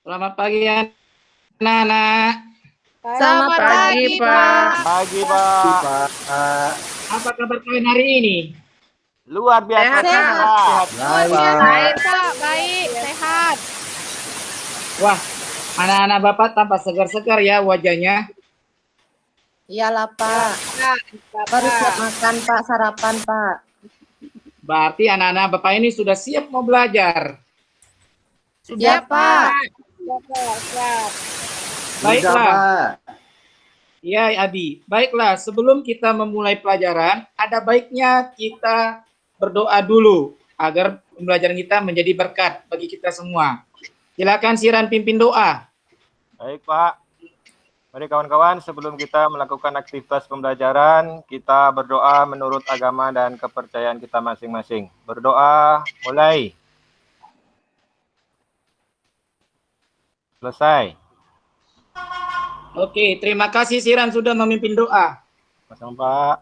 Selamat pagi anak-anak. Selamat pagi, Pak. Pagi, Pak. Apa kabar kalian hari ini? Luar biasa. Sehat. Baik, Pak. Baik, sehat. Wah, anak-anak Bapak tampak segar-segar ya wajahnya. Iyalah, Pak. Baru siap makan, Pak. Sarapan, Pak. Berarti anak-anak Bapak ini sudah siap mau belajar. Sudah, Pak. Baiklah. Ya, Adi. Baiklah, sebelum kita memulai pelajaran, ada baiknya kita berdoa dulu agar pembelajaran kita menjadi berkat bagi kita semua. Silakan Siran pimpin doa. Baik, Pak. Mari kawan-kawan, sebelum kita melakukan aktivitas pembelajaran, kita berdoa menurut agama dan kepercayaan kita masing-masing. Berdoa, mulai. Selesai. Oke, terima kasih Siran sudah memimpin doa. Sama, Pak.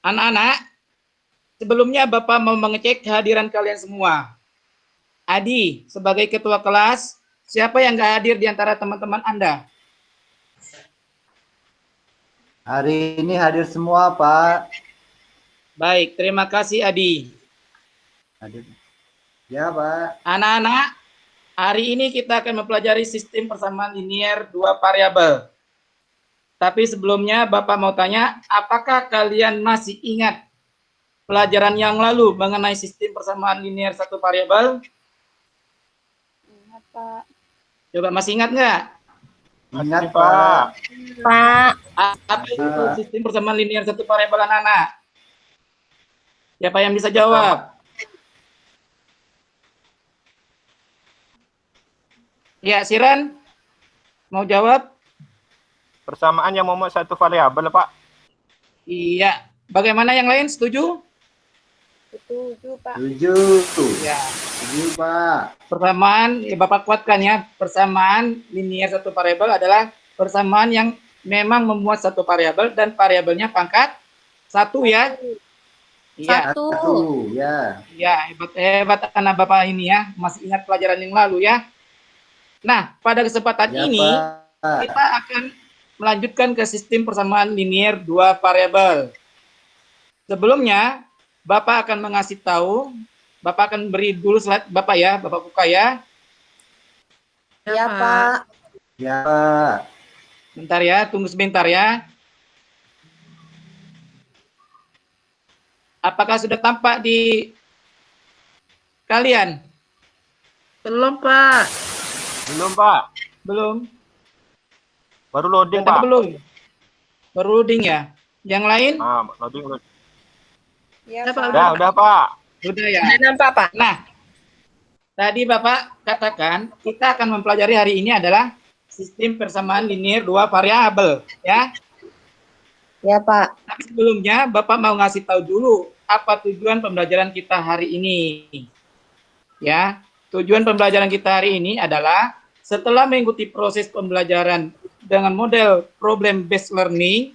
Anak-anak, sebelumnya Bapak mau mengecek kehadiran kalian semua. Adi, sebagai ketua kelas, siapa yang nggak hadir di antara teman-teman Anda? Hari ini hadir semua, Pak. Baik, terima kasih Adi. Hadir. Ya, Pak. Anak-anak, hari ini kita akan mempelajari sistem persamaan linier dua variabel. Tapi sebelumnya Bapak mau tanya, apakah kalian masih ingat pelajaran yang lalu mengenai sistem persamaan linier satu variabel? Ingat, Pak. Coba masih ingat nggak? Ingat, Masih, Pak. Pak. Apa itu sistem persamaan linier satu variabel anak-anak? Siapa yang bisa jawab? Ya, Siran, mau jawab? Persamaan yang memuat satu variabel, Pak. Iya. Bagaimana yang lain? Setuju? Setuju, Pak. Tujuh. Ya. Tujuh, Pak. Persamaan, ya Bapak kuatkan ya. Persamaan linier satu variabel adalah persamaan yang memang memuat satu variabel dan variabelnya pangkat satu ya. Iya. Satu. Ya. Ya, hebat anak Bapak ini ya. Masih ingat pelajaran yang lalu ya. Nah, pada kesempatan Ya, ini Pak. kita akan melanjutkan ke sistem persamaan linier dua variabel. Sebelumnya, Bapak akan mengasih tahu, Bapak akan beri dulu slide Bapak ya, Bapak buka ya. Ya, Pak. Ya, Pak. Bentar ya, tunggu sebentar ya. Apakah sudah tampak di kalian? Belum, Pak. Belum, Pak. Belum? Baru loading, Sudah Pak. belum? Baru loading ya? Yang lain? Nah, loading. Ya, Pak. Pak. Udah, Pak. Sudah ya? Sudah nampak, Pak. Nah, tadi Bapak katakan kita akan mempelajari hari ini adalah sistem persamaan linier dua variabel, ya. Ya, Pak. Tapi sebelumnya Bapak mau ngasih tahu dulu apa tujuan pembelajaran kita hari ini. Ya, tujuan pembelajaran kita hari ini adalah setelah mengikuti proses pembelajaran dengan model problem based learning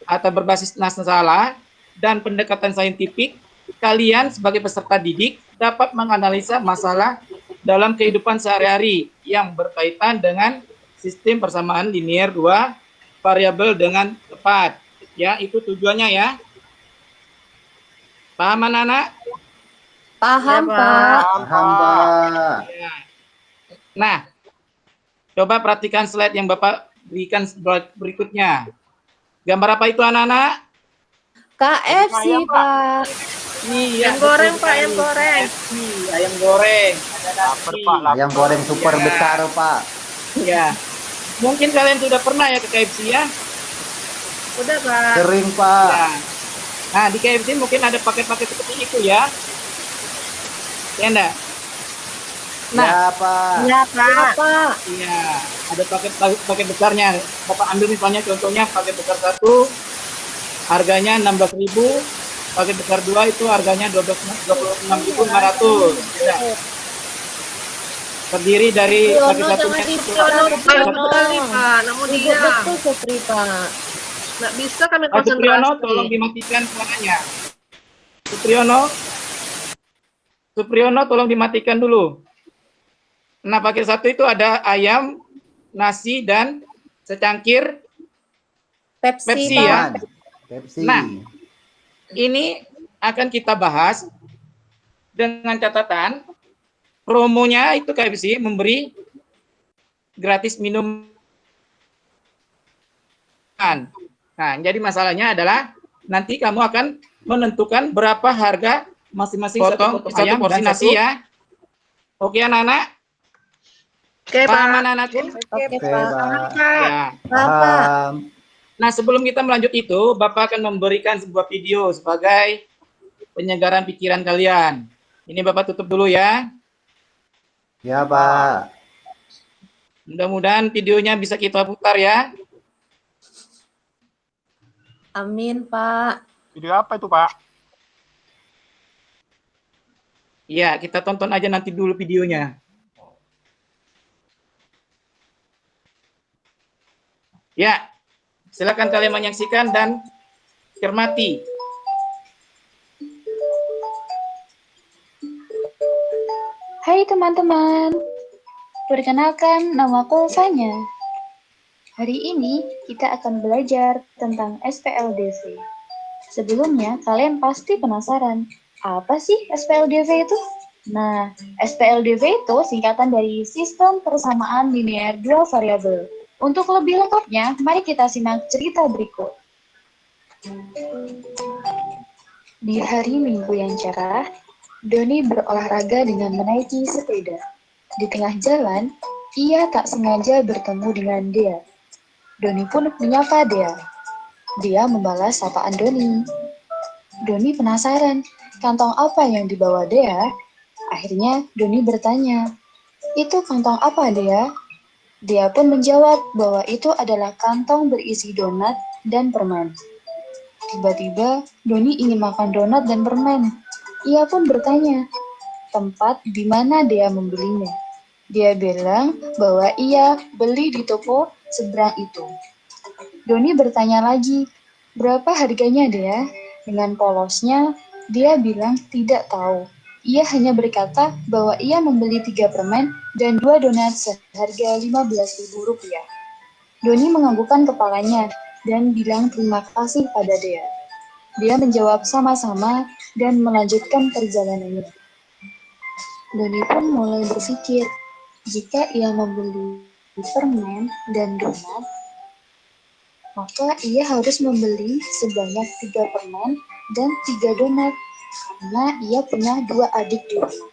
atau berbasis masalah dan pendekatan saintifik, kalian sebagai peserta didik dapat menganalisa masalah dalam kehidupan sehari-hari yang berkaitan dengan sistem persamaan linier dua variabel dengan tepat. Ya, itu tujuannya ya. Paham anak-anak? Paham, Ya, Pak. Paham, Pak. Ya. Nah, coba perhatikan slide yang Bapak berikan berikutnya. Gambar apa itu anak-anak? KFC, Ayam, Pak. Iya, Ayam goreng, betul Pak, ayam sekali. goreng. Ayam goreng. Ada Lapar, nasi. Pak. Lapar. Ayam goreng super Ya. besar, Pak. Ya. Mungkin kalian sudah pernah ya ke KFC ya? Udah, Pak. Sering, Pak. Ya. Nah, di KFC mungkin ada paket-paket seperti itu ya. Ya enggak? Nah, Ya, Pak. Ya, Pak. iya, ada paket besarnya. Bapak ambil misalnya contohnya paket besar 1 harganya 16.000, paket besar 2 itu harganya 26.500. Ya. terdiri dari Supriyono, laki satu jangan satu dibicara Betul Supriyono. sekali, Pak. Namun Ibu dia betul Supri, Pak. nggak bisa kami Pak Supriyono, konsentrasi. tolong dimatikan suaranya. Supriyono, Supriyono, tolong dimatikan dulu. Nah, paket satu itu ada ayam, nasi, dan secangkir Pepsi, Pepsi, Pak. ya. Pepsi. Nah, ini akan kita bahas dengan catatan promonya itu KFC memberi gratis minum. Nah, jadi masalahnya adalah nanti kamu akan menentukan berapa harga masing-masing potong satu porsi nasi ya. Oke, anak-anak? Oke, Pak. Paham anak-anakku? Oke, Oke, Pak. Pak. Ya. Pak. Paham. Nah, sebelum kita melanjut itu, Bapak akan memberikan sebuah video sebagai penyegaran pikiran kalian. Ini Bapak tutup dulu ya. Ya, Pak. Mudah-mudahan videonya bisa kita putar ya. Amin, Pak. Video apa itu, Pak? Ya, kita tonton aja nanti dulu videonya. Ya, silakan kalian menyaksikan dan cermati. Hai teman-teman, perkenalkan namaku Fanya. Hari ini kita akan belajar tentang SPLDV. Sebelumnya kalian pasti penasaran, apa sih SPLDV itu? Nah, SPLDV itu singkatan dari Sistem Persamaan Linear Dua Variabel. Untuk lebih lengkapnya, mari kita simak cerita berikut. Di hari Minggu yang cerah, Doni berolahraga dengan menaiki sepeda. Di tengah jalan, ia tak sengaja bertemu dengan Dea. Doni pun menyapa Dea. Dia membalas sapaan Doni. Doni penasaran, kantong apa yang dibawa Dea? Akhirnya Doni bertanya, "Itu kantong apa, Dea?" Dia pun menjawab bahwa itu adalah kantong berisi donat dan permen. Tiba-tiba, Doni ingin makan donat dan permen. Ia pun bertanya, tempat di mana dia membelinya. Dia bilang bahwa ia beli di toko seberang itu. Doni bertanya lagi, berapa harganya Dea? Dengan polosnya, dia bilang tidak tahu. Ia hanya berkata bahwa ia membeli 3 permen dan 2 donat seharga Rp15.000. Doni menganggukkan kepalanya dan bilang terima kasih pada Dea. Dia menjawab sama-sama dan melanjutkan perjalanannya. Doni pun mulai berpikir, jika ia membeli permen dan donat, maka ia harus membeli sebanyak 3 permen dan 3 donat, karena ia punya 2 adik di rumah.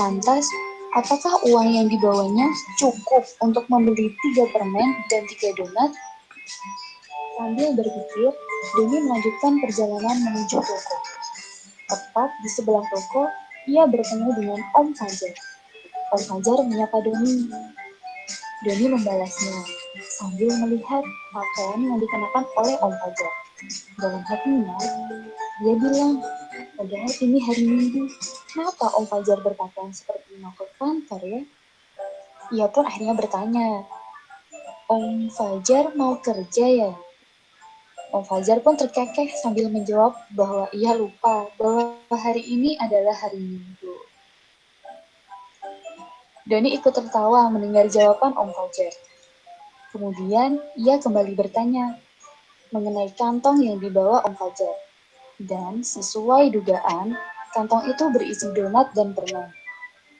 Lantas, apakah uang yang dibawanya cukup untuk membeli 3 permen dan 3 donat? Sambil berpikir, Doni melanjutkan perjalanan menuju toko. Tepat di sebelah toko, ia bertemu dengan Om Fajar. Om Fajar menyapa Doni. Doni membalasnya, sambil melihat pakaian yang dikenakan oleh Om Fajar. Dalam hatinya, dia bilang, padahal ini hari Minggu, kenapa Om Fajar berpakaian seperti mau ke kantor ya? Ia pun akhirnya bertanya, Om Fajar mau kerja ya? Om Fajar pun terkekeh sambil menjawab bahwa ia lupa bahwa hari ini adalah hari Minggu. Doni ikut tertawa mendengar jawaban Om Fajar. Kemudian ia kembali bertanya mengenai kantong yang dibawa Om Fajar. Dan sesuai dugaan, kantong itu berisi donat dan permen.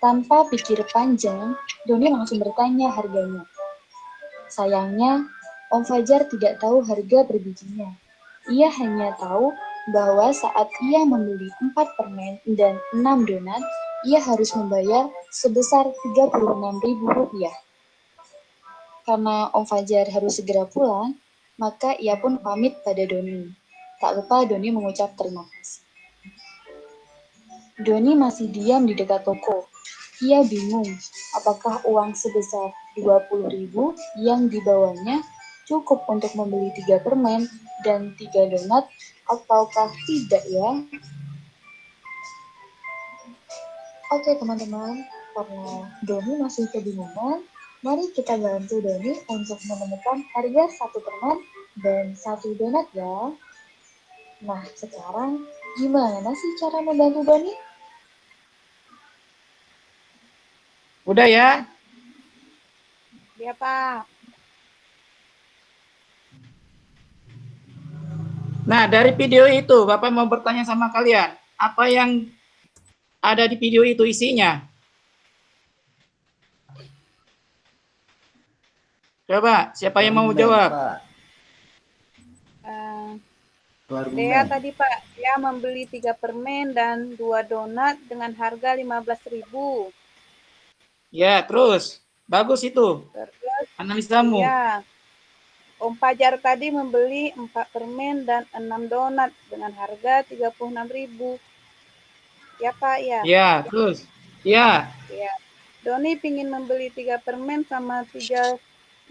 Tanpa pikir panjang, Doni langsung bertanya harganya. Sayangnya, Om Fajar tidak tahu harga per bijinya. Ia hanya tahu bahwa saat ia membeli 4 permen dan 6 donat, ia harus membayar sebesar Rp36.000. Karena Om Fajar harus segera pulang, maka ia pun pamit pada Doni. Tak lupa Doni mengucap terima kasih. Doni masih diam di dekat toko. Ia bingung, apakah uang sebesar 20.000 yang dibawanya cukup untuk membeli 3 permen dan 3 donat ataukah tidak ya? Oke teman-teman, Karena Doni masih kebingungan, mari kita bantu Doni untuk menemukan harga satu permen dan satu donat ya. Nah, sekarang gimana sih cara membantu Doni? Udah ya? Ya, Pak. Nah, dari video itu, Bapak mau bertanya sama kalian, apa yang ada di video itu isinya? Coba, siapa yang mau Argumen, jawab? Pak. Itu argumen. Dea tadi Pak, dia membeli 3 permen dan 2 donat dengan harga 15.000. Ya, terus. Bagus itu, Terus, analisamu. ya, Om Fajar tadi membeli 4 permen dan 6 donat dengan harga 36.000. Ya Pak, ya. Ya, terus. Ya, Ya. Doni pingin membeli 3 permen sama 3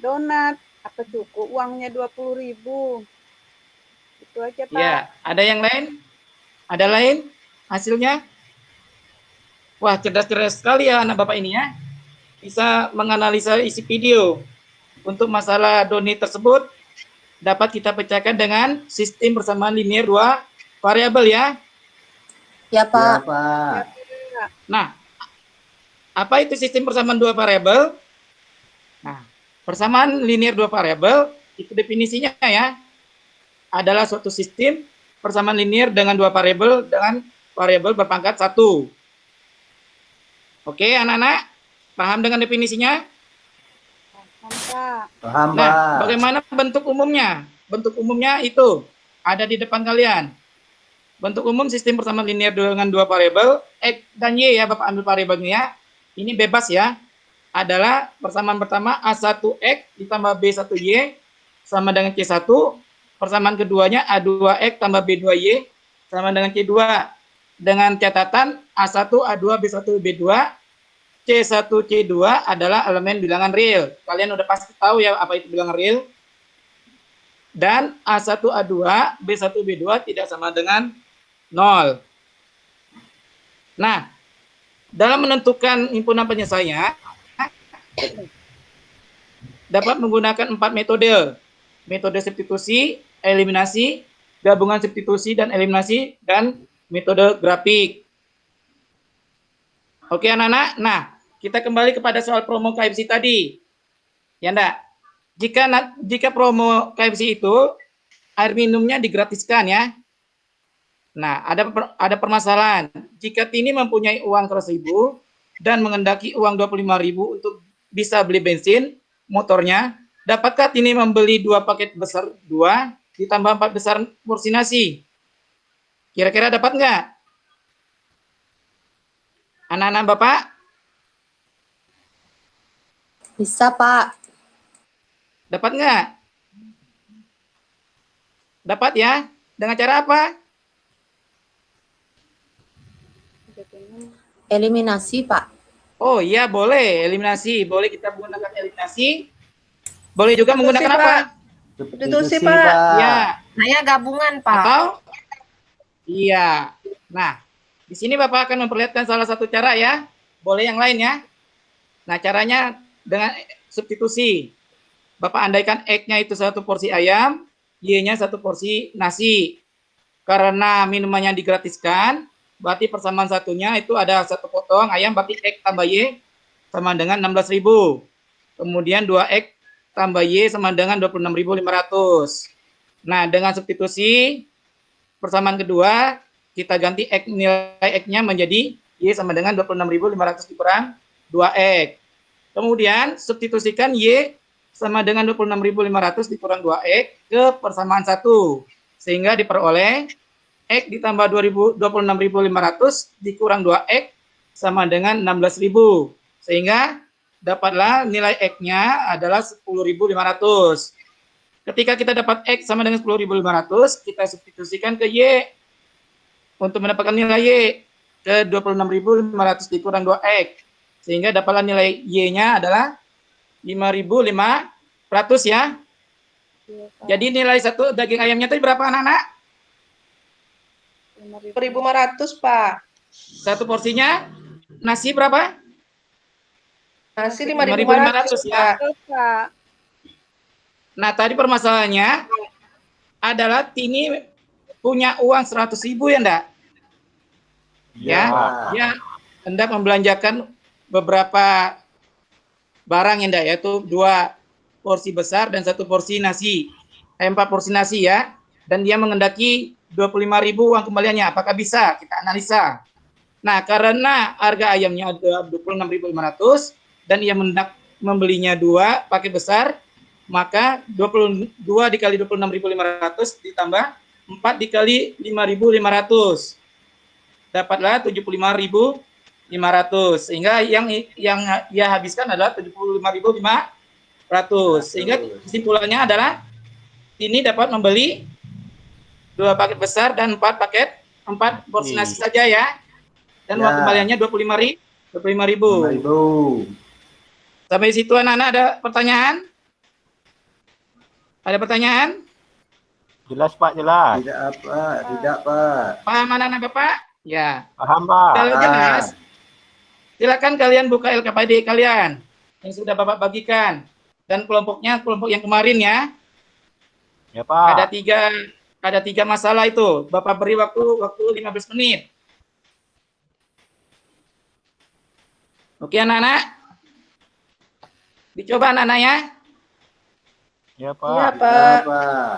donat. Apa cukup uangnya 20.000? Itu aja Pak. ya. Ada yang lain? Ada lain hasilnya? Wah, cerdas-cerdas sekali ya anak Bapak ini ya. Bisa menganalisa isi video. Untuk masalah Doni tersebut, dapat kita pecahkan dengan sistem persamaan linear 2 variabel ya. Ya, Ya, Pak. Pak. Nah, apa itu sistem persamaan 2 variabel? Nah, persamaan linear 2 variabel, itu definisinya ya, adalah suatu sistem persamaan linear dengan 2 variabel dengan variabel berpangkat 1. Oke, anak-anak? Paham dengan definisinya? Pak. Paham, Nah, Pak. bagaimana bentuk umumnya? Bentuk umumnya itu ada di depan kalian. Bentuk umum sistem persamaan linear dengan 2 variabel, X dan Y ya, Bapak ambil variabelnya ya. Ini bebas ya. Adalah persamaan pertama A1X ditambah B1Y sama dengan C1. Persamaan keduanya A2X tambah B2Y sama dengan C2. Dengan catatan A1, A2, B1, B2, C1, C2 adalah elemen bilangan real. Kalian udah pasti tahu ya apa itu bilangan real. Dan A1, A2, B1, B2 tidak sama dengan 0. Nah, dalam menentukan himpunan penyelesaian, dapat menggunakan 4 metode. Metode substitusi, eliminasi, gabungan substitusi dan eliminasi, dan metode grafik. Oke anak-anak, nah kita kembali kepada soal promo KFC tadi. Ya enggak? Jika promo KFC itu air minumnya digratiskan ya. Nah, ada permasalahan. Jika Tini mempunyai uang 100.000 dan mengendaki uang 25.000 untuk bisa beli bensin motornya, dapatkah Tini membeli 2 paket besar 2 ditambah 4 besar porsi nasi? Kira-kira dapat nggak? Anak-anak Bapak? Bisa, Pak. Dapat nggak? Dapat ya? Dengan cara apa? Eliminasi, Pak. Oh iya, boleh. Eliminasi. Boleh kita menggunakan eliminasi. Boleh juga menggunakan Pak. apa? Substitusi, Pak. Ya. Saya gabungan, Pak. Atau? Iya. Nah, di sini Bapak akan memperlihatkan salah satu cara ya. Boleh yang lain ya. Nah, caranya dengan substitusi. Bapak andaikan X-nya itu 1 porsi ayam, Y-nya 1 porsi nasi. Karena minumannya digratiskan, berarti persamaan satunya itu ada 1 potong ayam, berarti X tambah Y sama dengan 16.000. Kemudian 2X tambah Y sama dengan 26.500. Nah, dengan substitusi persamaan kedua, kita ganti X, nilai X-nya menjadi Y sama dengan 26.500 dikurang 2X. Kemudian substitusikan Y sama dengan 26.500 dikurang 2X ke persamaan 1. Sehingga diperoleh X ditambah 26.500 dikurang 2X sama dengan 16.000. Sehingga dapatlah nilai X-nya adalah 10.500. Ketika kita dapat X sama dengan 10.500, kita substitusikan ke Y. Untuk mendapatkan nilai Y ke 26.500 dikurang 2X. Sehingga dapatlah nilai Y-nya adalah 5.500 ya. Jadi nilai 1 daging ayamnya tadi berapa anak-anak? 1.500, Pak. 1 porsinya nasi berapa? Masih 5.500 ya. Betul, Pak. Nah, tadi permasalahannya adalah Tini punya uang 100.000 ya, enggak? Iya, Ya. Pak. Dia hendak membelanjakan beberapa barang ya, enggak, yaitu 2 porsi besar dan 1 porsi nasi. 4 porsi nasi ya. Dan dia mengendaki 25.000 uang kembaliannya. Apakah bisa? Kita analisa. Nah, karena harga ayamnya ada 26.500 dan ia hendak membelinya 2 paket besar, maka 22 dikali 26.500 ditambah 4 dikali 5.500. Dapatlah 75.500. Sehingga yang ia habiskan adalah 75.500. Sehingga kesimpulannya adalah ini dapat membeli 2 paket besar dan 4 porsi nasi saja ya. Dan uang kembaliannya 25.000. 5.000. Sampai situ anak-anak ada pertanyaan? Ada pertanyaan? Jelas, Pak, jelas. Tidak, Pak. Paham anak-anak Bapak? Ya. Paham, Pak. Kalau jelas, silakan kalian buka LKPD kalian yang sudah Bapak bagikan. Dan kelompoknya kelompok yang kemarin ya. Ya, Pak. Ada tiga masalah itu. Bapak beri waktu 15 menit. Oke anak-anak. Dicoba anak-anak ya. Ya, Pak. Iya, Ya, Pak. Pak.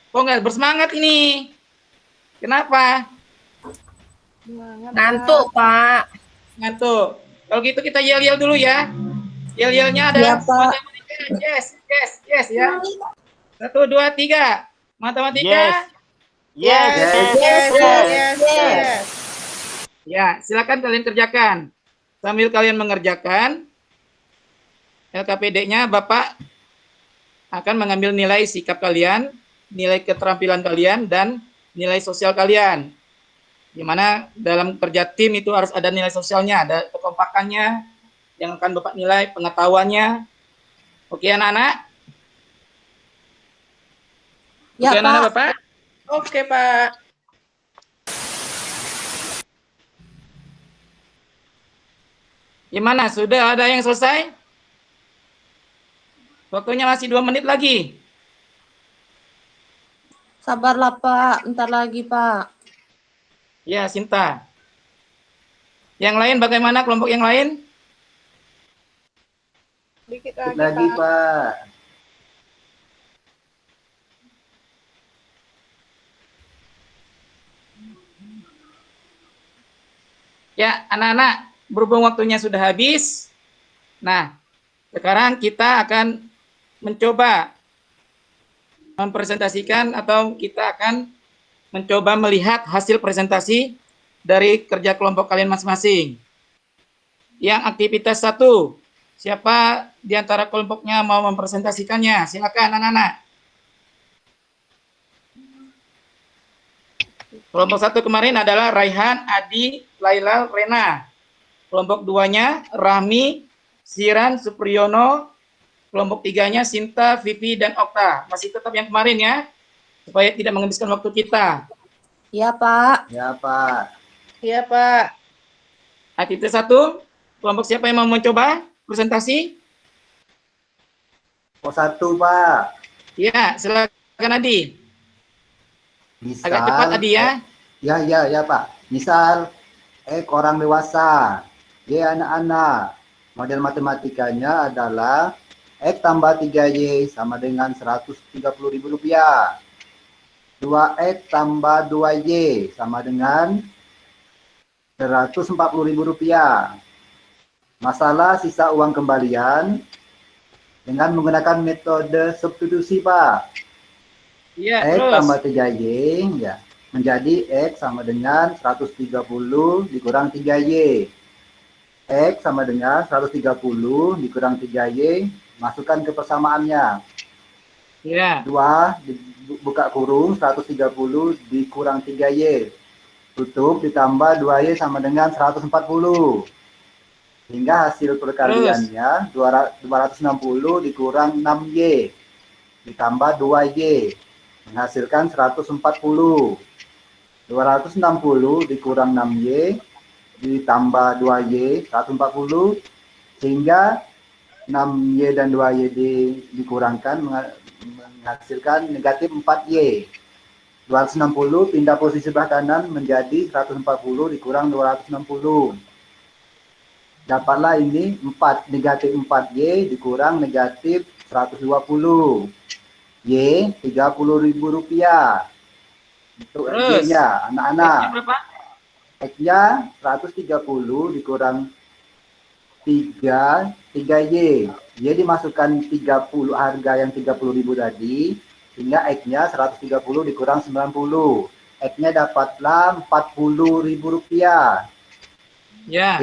Kok nggak bersemangat ini? Kenapa? Ngantuk, Pak. Ngantuk. Kalau gitu kita yel-yel dulu ya. Yel-yelnya ada. Iya, Pak. Matematika. Yes ya. 1, 2, 3. Matematika. Yes. Yes. Ya, silakan kalian kerjakan. Sambil kalian mengerjakan LKPD-nya, Bapak akan mengambil nilai sikap kalian, nilai keterampilan kalian, dan nilai sosial kalian. Di mana dalam kerja tim itu harus ada nilai sosialnya, ada kekompakannya, yang akan Bapak nilai pengetahuannya. Oke, anak-anak? Ya, Oke, anak-anak Pak. Bapak? Oke, Pak. Gimana? Sudah ada yang selesai? Waktunya masih 2 menit lagi. Sabarlah, Pak. Ntar lagi, Pak. Ya, Sinta. Yang lain bagaimana kelompok yang lain? Dikit Lagi, Pak. Ya, anak-anak, berhubung waktunya sudah habis. Nah, sekarang kita akan mencoba mempresentasikan atau kita akan mencoba melihat hasil presentasi dari kerja kelompok kalian masing-masing. Yang aktivitas 1, siapa di antara kelompoknya mau mempresentasikannya? Silakan anak-anak. Kelompok 1 kemarin adalah Raihan, Adi, Laila, Rena. Kelompok 2-nya Rahmi, Siran, Supriyono. Kelompok 3-nya Sinta, Vivi, dan Okta. Masih tetap yang kemarin ya, supaya tidak menghabiskan waktu kita. Iya, Pak. Ya, Pak. Iya, Pak. Aktivitas 1, kelompok siapa yang mau mencoba presentasi? Kelompok 1, Pak. Ya, silakan Adi. Misal, Agak cepat Adi ya. Ya, Pak. Misal, orang dewasa, Y anak-anak. Model matematikanya adalah X tambah 3Y sama dengan Rp130.000. 2X tambah 2Y sama dengan Rp140.000. Masalah sisa uang kembalian dengan menggunakan metode substitusi, Pak. Iya, X terus. tambah 3Y ya, menjadi X sama dengan 130 dikurang 3Y. X sama dengan 130 dikurang 3Y, masukkan ke persamaannya. Iya. 2 buka kurung 130 dikurang 3Y. Tutup ditambah 2Y sama dengan 140. Hingga hasil perkaliannya 260 dikurang 6Y ditambah 2Y menghasilkan 140. 260 dikurang 6Y ditambah 2Y 140 Sehingga 6Y dan 2Y dikurangkan menghasilkan negatif 4Y. 260 pindah posisi sebelah kanan menjadi 140 dikurang 260. Dapatlah ini 4, negatif 4Y dikurang negatif 120. Y, Rp30.000. Untuk Terus, Y-nya, anak-anak. X-nya berapa? X-nya 130 dikurang 3Y. Y dimasukkan 30, harga yang 30.000 tadi, sehingga X-nya 130 dikurang 90. X-nya dapatlah Rp40.000. Ya.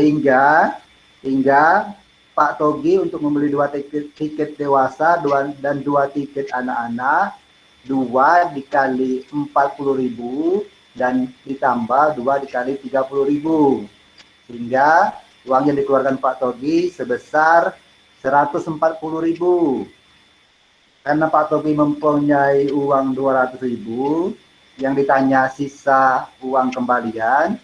Hingga Pak Togi untuk membeli 2 tiket dewasa dan 2 tiket anak-anak, 2 dikali 40.000 dan ditambah 2 dikali 30.000. Sehingga uang yang dikeluarkan Pak Togi sebesar 140.000. Karena Pak Togi mempunyai uang 200.000, yang ditanya sisa uang kembalian,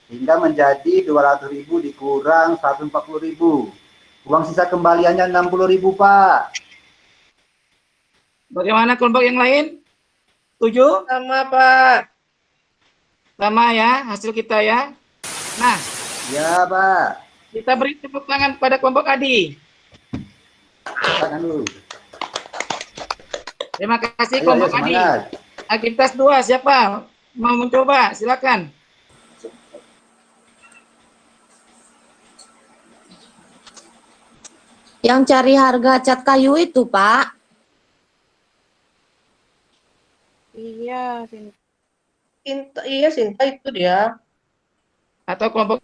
hingga menjadi 200.000 dikurang 140.000. Uang sisa kembaliannya 60.000, Pak. Bagaimana kelompok yang lain? Setuju? Sama, Pak. Sama ya hasil kita ya. Nah, Ya, Pak. kita beri tepuk tangan pada kelompok Adi. Silakan dulu. Terima kasih Ayo, kelompok Adi. semangat. Aktivitas 2 siapa mau mencoba? Silakan. Yang cari harga cat kayu itu, Pak. Iya, Iya, Sinta itu dia. Atau kelompok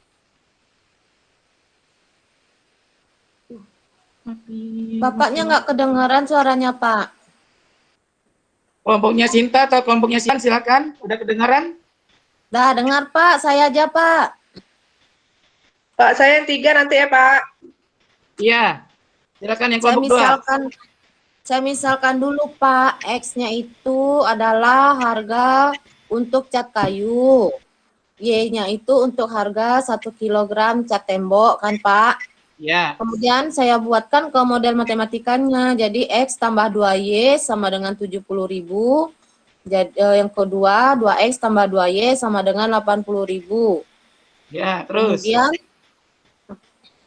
Bapaknya nggak kedengaran suaranya, Pak. kelompoknya Sinta atau kelompoknya Sian, silakan. Udah kedengaran? Dah dengar, Pak. Saya aja, Pak. Pak, saya yang 3 nanti ya, Pak. Iya. Silakan yang Saya kelompok 2. misalkan dulu, Pak. X-nya itu adalah harga untuk cat kayu. Y-nya itu untuk harga 1 kilogram cat tembok, kan, Pak? Ya. Kemudian saya buatkan ke model matematikanya. Jadi X tambah 2Y sama dengan 70.000. Jadi yang kedua 2X tambah 2Y sama dengan 80.000. Ya, terus. Kemudian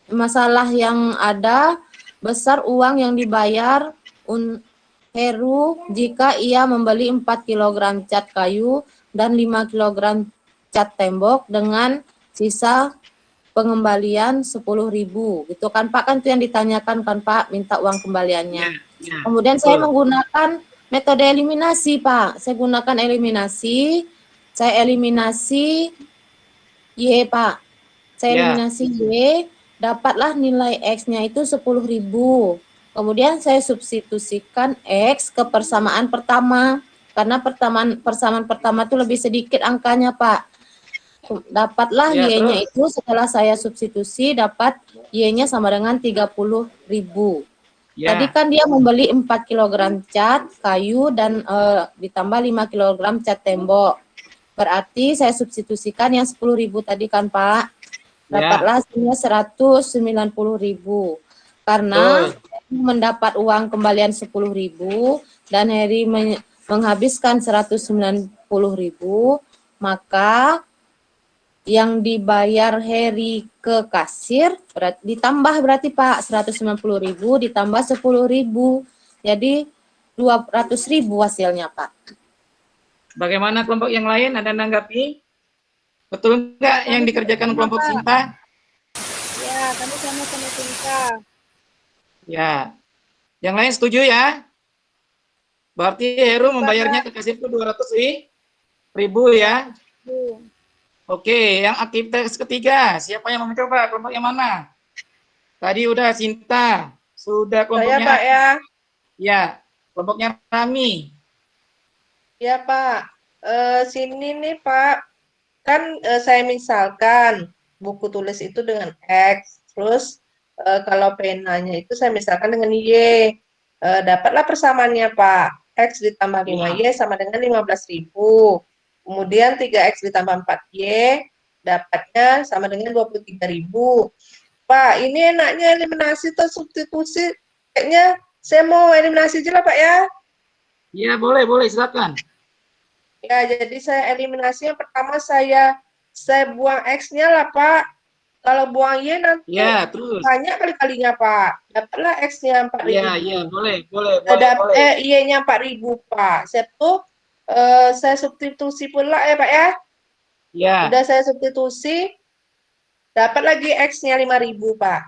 masalah yang ada, besar uang yang dibayar Heru jika ia membeli 4 kg cat kayu dan 5 kg cat tembok dengan sisa pengembalian 10.000 gitu kan Pak, kan itu yang ditanyakan kan Pak, minta uang kembaliannya. Ya. Kemudian saya menggunakan metode eliminasi Pak, saya gunakan eliminasi, saya eliminasi Y Pak, saya eliminasi Y, dapatlah nilai X-nya itu 10.000. Kemudian saya substitusikan X ke persamaan pertama, karena persamaan pertama itu lebih sedikit angkanya Pak. Dapatlah Ya, Y-nya itu setelah saya substitusi dapat Y-nya sama dengan 30.000. Ya. Tadi kan dia membeli 4 kg cat kayu dan ditambah 5 kg cat tembok. Berarti saya substitusikan yang 10.000 tadi kan Pak. Dapatlah hasilnya 190.000. Karena mendapat uang kembalian 10.000 dan Heri menghabiskan 190.000, maka yang dibayar Heri ke kasir ditambah berarti Pak 190.000 ditambah 10.000, jadi 200.000 hasilnya Pak. Bagaimana kelompok yang lain? Ada nanggapi? Betul enggak yang dikerjakan kelompok Sinta? ya, kami sama-sama Sinta. Ya. Yang lain setuju ya? Berarti Heru membayarnya ke kasir itu 200.000 ya? Oke, yang aktivitas ketiga, siapa yang mau mencoba? Kelompok yang mana? Tadi udah Sinta, sudah kelompoknya. Saya Pak ya. Ya, kelompoknya Rami. Ya Pak. Sini nih Pak. Kan saya misalkan buku tulis itu dengan X, terus kalau penanya itu saya misalkan dengan Y. Dapatlah persamaannya Pak. X ditambah 5Y sama dengan 15.000. Kemudian 3X ditambah 4Y dapatnya sama dengan 23.000. Pak, ini enaknya eliminasi atau substitusi? Kayaknya saya mau eliminasi aja lah, Pak ya. Ya, boleh, silakan. Ya, jadi saya eliminasi yang pertama saya buang X-nya lah, Pak. Kalau buang Y nanti Ya, terus. banyak kali-kalinya, Pak. Dapatlah X-nya 4.000. Ya, boleh. Y-nya 4.000, Pak. Saya substitusi pula ya, Pak ya. Ya. Udah saya substitusi, dapat lagi X-nya 5.000, Pak.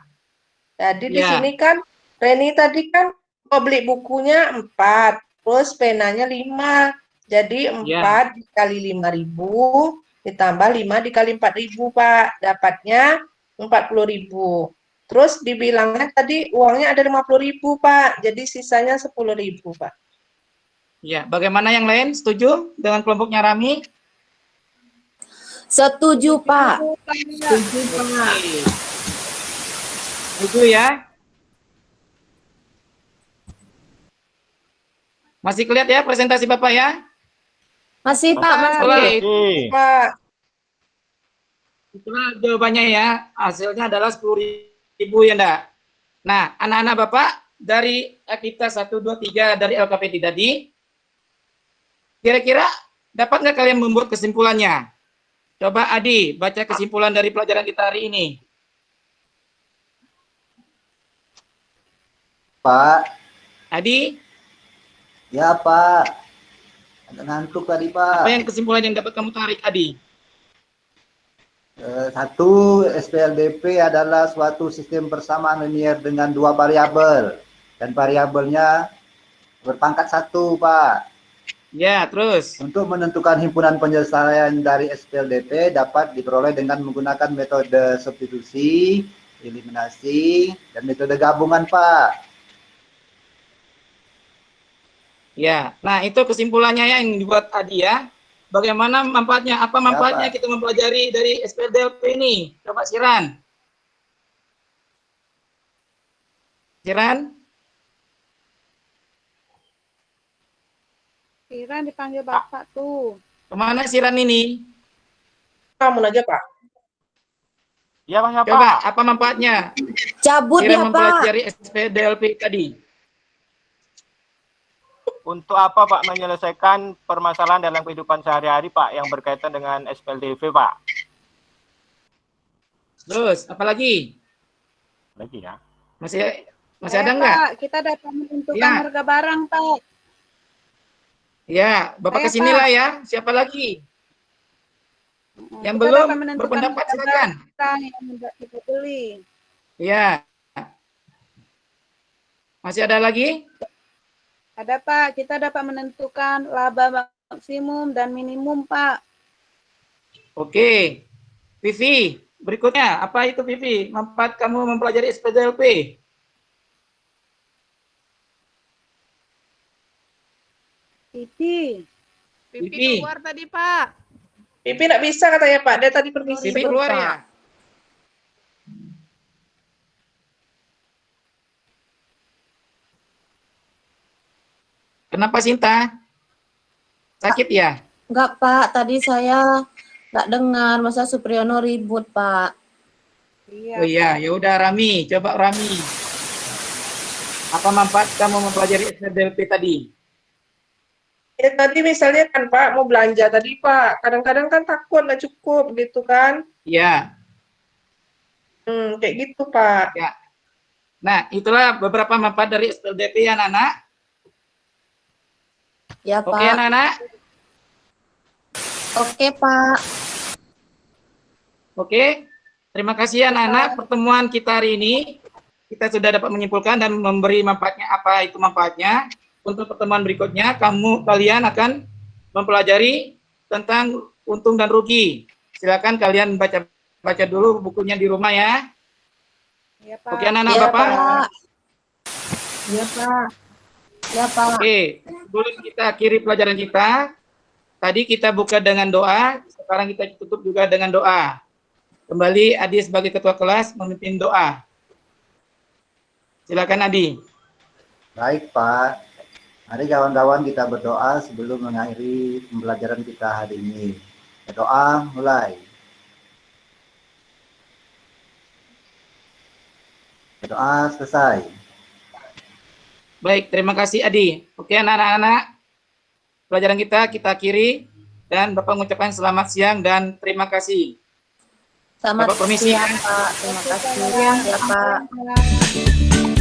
Jadi di Ya. sini kan Reni tadi kan mau beli bukunya 4, terus penanya 5. Jadi 4 dikali 5.000 ditambah 5 dikali 4.000, Pak. Dapatnya 40.000. Terus dibilangnya tadi uangnya ada 50.000, Pak. Jadi sisanya 10.000, Pak. Ya, bagaimana yang lain? Setuju dengan kelompoknya Rami? Setuju, Pak. Setuju, Pak. Setuju ya? Masih kelihatan ya presentasi Bapak ya? Masih, Pak. Masih. Pak. Itulah jawabannya ya. Hasilnya adalah 10.000 ya, enggak? Nah, anak-anak Bapak dari aktivitas 1, 2, 3 dari LKPD tadi, kira-kira dapat nggak kalian membuat kesimpulannya? Coba Adi, baca kesimpulan dari pelajaran kita hari ini. Pak. Adi? Ya, Pak. Agak ngantuk tadi, Pak. Apa yang kesimpulan yang dapat kamu tarik, Adi? Satu, SPLDP adalah suatu sistem persamaan linier dengan 2 variabel. Dan variabelnya berpangkat 1, Pak. Ya, terus? Untuk menentukan himpunan penyelesaian dari SPLDP dapat diperoleh dengan menggunakan metode substitusi, eliminasi, dan metode gabungan, Pak. Ya, nah itu kesimpulannya yang dibuat Adi ya. Bagaimana manfaatnya? Apa manfaatnya kita mempelajari dari SPLDP ini? Coba Siran. Siran? Siran dipanggil Bapak tuh. Kemana Siran ini? Kamu aja, Pak. Ya, Pak. Coba, apa manfaatnya? Cabut Siran ya, Pak. mempelajari SPLDP tadi. Untuk apa Pak menyelesaikan permasalahan dalam kehidupan sehari-hari Pak yang berkaitan dengan SPLDP Pak? Terus, apa lagi? Lagi ya? Masih ada nggak? Pak, kita dapat menentukan harga barang, Pak. Ya, Bapak kesinilah ya. Siapa lagi? Yang belum berpendapat silakan. Yang kita beli. Ya. Masih ada lagi? Ada Pak, kita dapat menentukan laba maksimum dan minimum Pak. Oke. Vivi, berikutnya apa itu Vivi? Manfaat kamu mempelajari SPLDP? Pipi keluar tadi Pak. Pipi nggak bisa katanya Pak, dia tadi permisi. Pipi keluar ya? Kenapa Sinta? Sakit ya? Enggak, Pak. Tadi saya nggak dengar. Masa Supriyono ribut, Pak. Iya. Oh iya, ya udah Rami. Coba Rami. Apa manfaat kamu mempelajari SPLDP tadi? Ya tadi misalnya kan Pak mau belanja tadi Pak, kadang-kadang kan takut nggak cukup gitu kan? Iya. Kayak gitu Pak. Ya. Nah, itulah beberapa manfaat dari SPLDP ya, anak-anak. Ya, Pak. Oke, anak-anak. Oke, Pak. Oke. Terima kasih anak-anak. Pertemuan kita hari ini kita sudah dapat menyimpulkan dan memberi manfaatnya apa itu manfaatnya. Untuk pertemuan berikutnya kalian akan mempelajari tentang untung dan rugi. Silakan kalian baca dulu bukunya di rumah ya. Iya, Pak. Oke anak-anak Ya, Bapak. Pak. Ya, Pak. Ya, Pak. Oke, sebelum kita akhiri pelajaran kita, tadi kita buka dengan doa, sekarang kita tutup juga dengan doa. Kembali Adi sebagai ketua kelas memimpin doa. Silakan Adi. Baik Pak. Mari kawan-kawan kita berdoa sebelum mengakhiri pembelajaran kita hari ini. Berdoa mulai. Doa selesai. Baik, terima kasih Adi. Oke anak-anak, pelajaran kita akhiri dan Bapak mengucapkan selamat siang dan terima kasih. Selamat Bapak permisi. siang, Pak. Terima kasih. Ya, Pak. Pak.